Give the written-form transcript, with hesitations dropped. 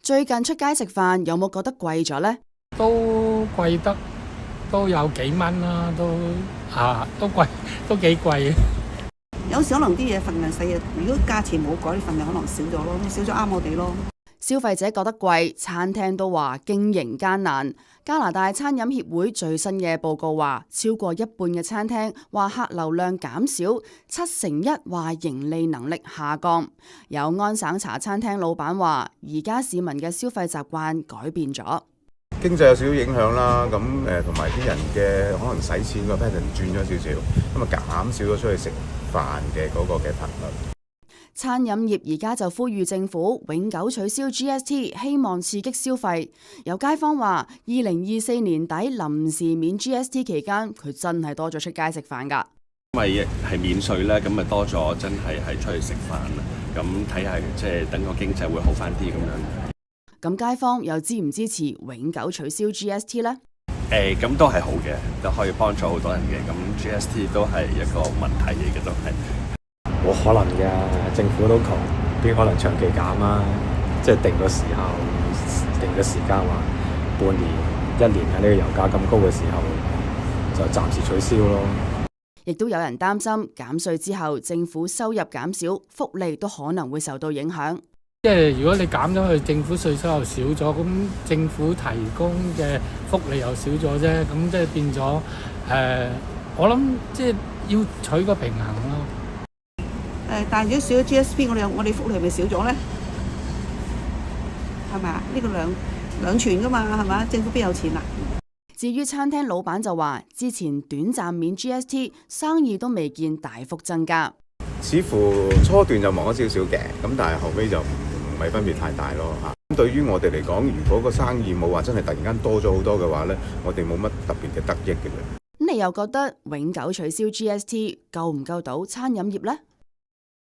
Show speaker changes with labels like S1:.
S1: 最近出街食飯有冇覺得貴咗呢？
S2: 都貴得都有幾蚊啦，都貴，都幾貴。
S3: 有時可能啲嘢份量細啊，如果價錢冇改，份量可能少咗咯，少咗啱我哋咯。
S1: 消費者覺得貴，餐廳都話經營艱難。加拿大餐飲協會最新嘅報告話，超過一半嘅餐廳話客流量減少，71%話盈利能力下降。有安省茶餐廳老闆話，而家市民嘅消費習慣改變咗，
S4: 經濟有少少影響啦。咁同埋啲人嘅可能使錢個 pattern 轉咗少少，咁啊減少咗出去食飯嘅嗰個嘅頻率。
S1: 餐飲業而家就呼籲政府永久取消 GST， 希望刺激消費。有街坊話，2024年底臨時免 GST 期間，佢真係多咗出街食飯㗎。
S5: 因為係免稅咧，咁咪多咗真係出去食飯啦。咁睇下即係等個經濟會好返啲咁樣。
S1: 咁街坊又支唔支持永久取消 GST 呢？
S5: 咁都係好嘅，都可以幫助好多人嘅。咁 GST 都係一個問題嚟嘅，都係。
S6: 冇可能嘅，政府都窮，邊可能長期減啊？即係定個時候，定個時間話半年、1年喺呢個油價咁高嘅時候，就暫時取消咯。
S1: 亦都有人擔心減稅之後，政府收入減少，福利都可能會受到影響。
S2: 即係如果你減咗去，政府稅收又少咗，咁政府提供嘅福利又少咗啫，咁即係變咗我諗即係要取個平衡咯。
S3: 但係如果少咗 GSP， 我哋福利係咪少咗咧？係咪啊？呢個兩全噶嘛，係咪？政府邊有錢啊？
S1: 至於餐廳老闆就話，之前短暫免 GST， 生意都未見大幅增加。
S4: 似乎初段就忙咗少少嘅，咁但係後尾就唔係分別太大咯嚇。咁對於我哋嚟講，如果個生意冇話真係突然間多咗好多嘅話咧，我哋冇乜特別嘅得益嘅啫。
S1: 咁你又覺得永久取消 GST 夠唔夠到餐飲業呢？